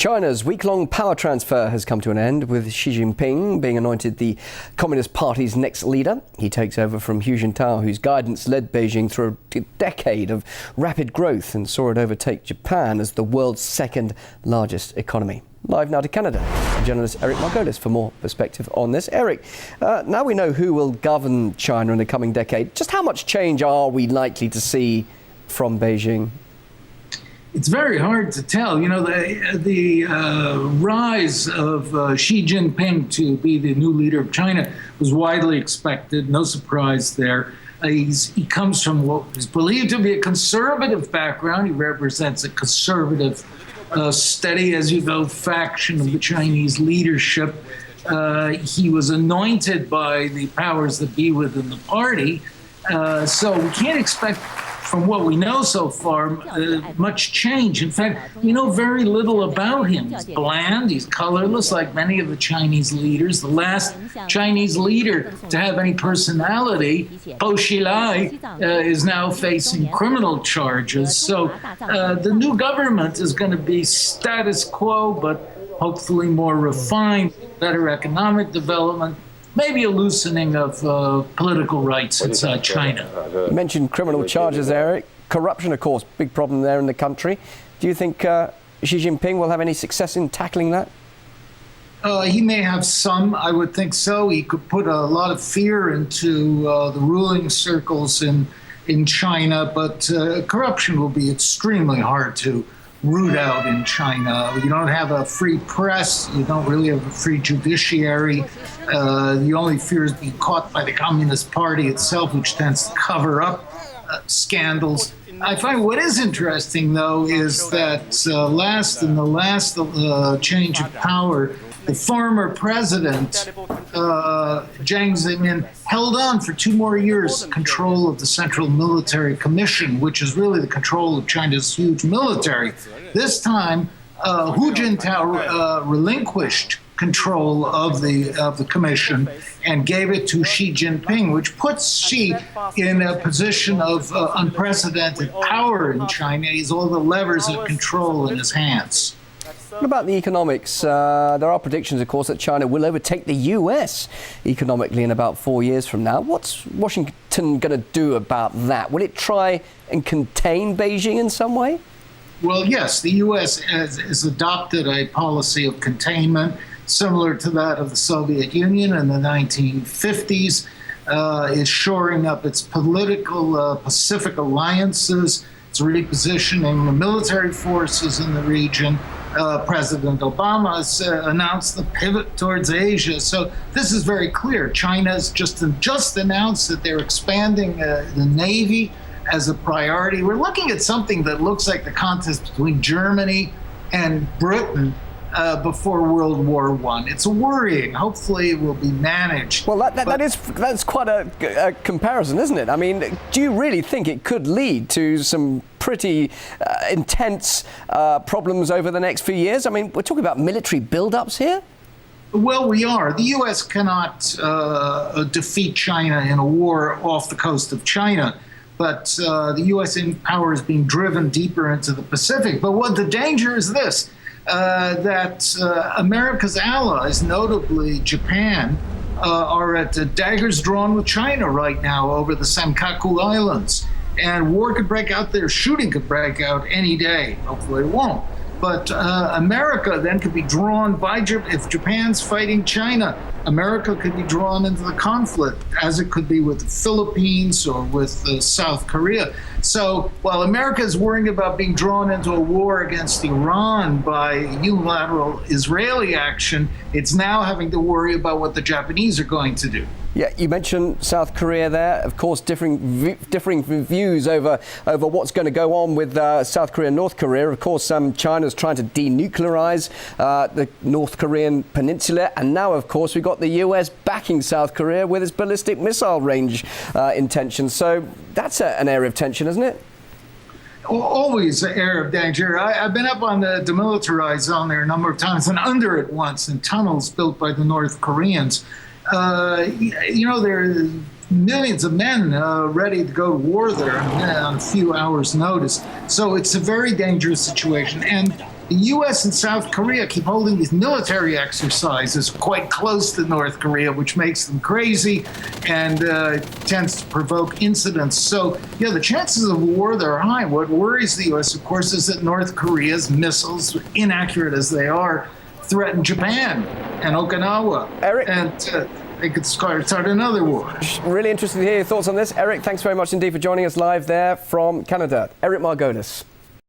China's week-long power transfer has come to an end, with Xi Jinping being anointed the Communist Party's next leader. He takes over from Hu Jintao, whose guidance led Beijing through a decade of rapid growth and saw it overtake Japan as the world's second largest economy. Live now to Canada, journalist Eric Margolis for more perspective on this. Eric, now we know who will govern China in the coming decade. Just how much change are we likely to see from Beijing? It's very hard to tell. You know, the rise of Xi Jinping to be the new leader of China was widely expected. No surprise there. He comes from what is believed to be a conservative background. He represents a conservative, steady-as-you-go faction of the Chinese leadership. He was anointed by the powers that be within the party. So we can't expect, from what we know so far, much change. In fact, we know very little about him. He's bland, he's colorless, like many of the Chinese leaders. The last Chinese leader to have any personality, Hou Xilai, is now facing criminal charges. So the new government is going to be status quo, but hopefully more refined, better economic development, maybe a loosening of political rights inside China. You mentioned criminal charges, Eric. Corruption, of course, big problem there in the country. Do you think Xi Jinping will have any success in tackling that? He may have some, I would think so. He could put a lot of fear into the ruling circles in China, but corruption will be extremely hard to root out in China. You don't have a free press, you don't really have a free judiciary. The only fear is being caught by the Communist Party itself, which tends to cover up scandals. I find what is interesting, though, is that in the last change of power, the former president, Jiang Zemin, held on for 2 more years control of the Central Military Commission, which is really the control of China's huge military. This time, Hu Jintao relinquished control of the commission and gave it to Xi Jinping, which puts Xi in a position of unprecedented power in China. He has all the levers of control in his hands. What about the economics? There are predictions, of course, that China will overtake the US economically in about 4 years from now. What's Washington going to do about that? Will it try and contain Beijing in some way? Well, yes, the US has adopted a policy of containment similar to that of the Soviet Union in the 1950s, is shoring up its political Pacific alliances. It's repositioning the military forces in the region. President Obama has announced the pivot towards Asia. So this is very clear. China's just announced that they're expanding the Navy as a priority. We're looking at something that looks like the contest between Germany and Britain before World War I. It's worrying. Hopefully it will be managed. Well, that's quite a comparison, isn't it? I mean, do you really think it could lead to some pretty intense problems over the next few years? I mean, we're talking about military build-ups here? Well, we are. The U.S. cannot defeat China in a war off the coast of China, but the U.S. power is being driven deeper into the Pacific. But what the danger is this, that America's allies, notably Japan, are at daggers drawn with China right now over the Senkaku Islands. And war could break out there, shooting could break out any day. Hopefully it won't. But America then could be drawn by, if Japan's fighting China, America could be drawn into the conflict, as it could be with the Philippines or with South Korea. So while America is worrying about being drawn into a war against Iran by unilateral Israeli action, it's now having to worry about what the Japanese are going to do. Yeah, you mentioned South Korea there. Of course, differing views over what's going to go on with South Korea and North Korea. Of course, China's trying to denuclearize the North Korean peninsula. And now, of course, we've got the US backing South Korea with its ballistic missile range intentions. So that's an area of tension, isn't it? Always an area of danger. I've been up on the demilitarized zone there a number of times and under it once in tunnels built by the North Koreans. You know, there are millions of men ready to go to war there on a few hours' notice. So it's a very dangerous situation. And the U.S. and South Korea keep holding these military exercises quite close to North Korea, which makes them crazy and tends to provoke incidents. So, the chances of war there are high. What worries the U.S., of course, is that North Korea's missiles, inaccurate as they are, threaten Japan and Okinawa. Eric? And they could start another war. Really interested to hear your thoughts on this. Eric, thanks very much indeed for joining us live there from Canada. Eric Margolis.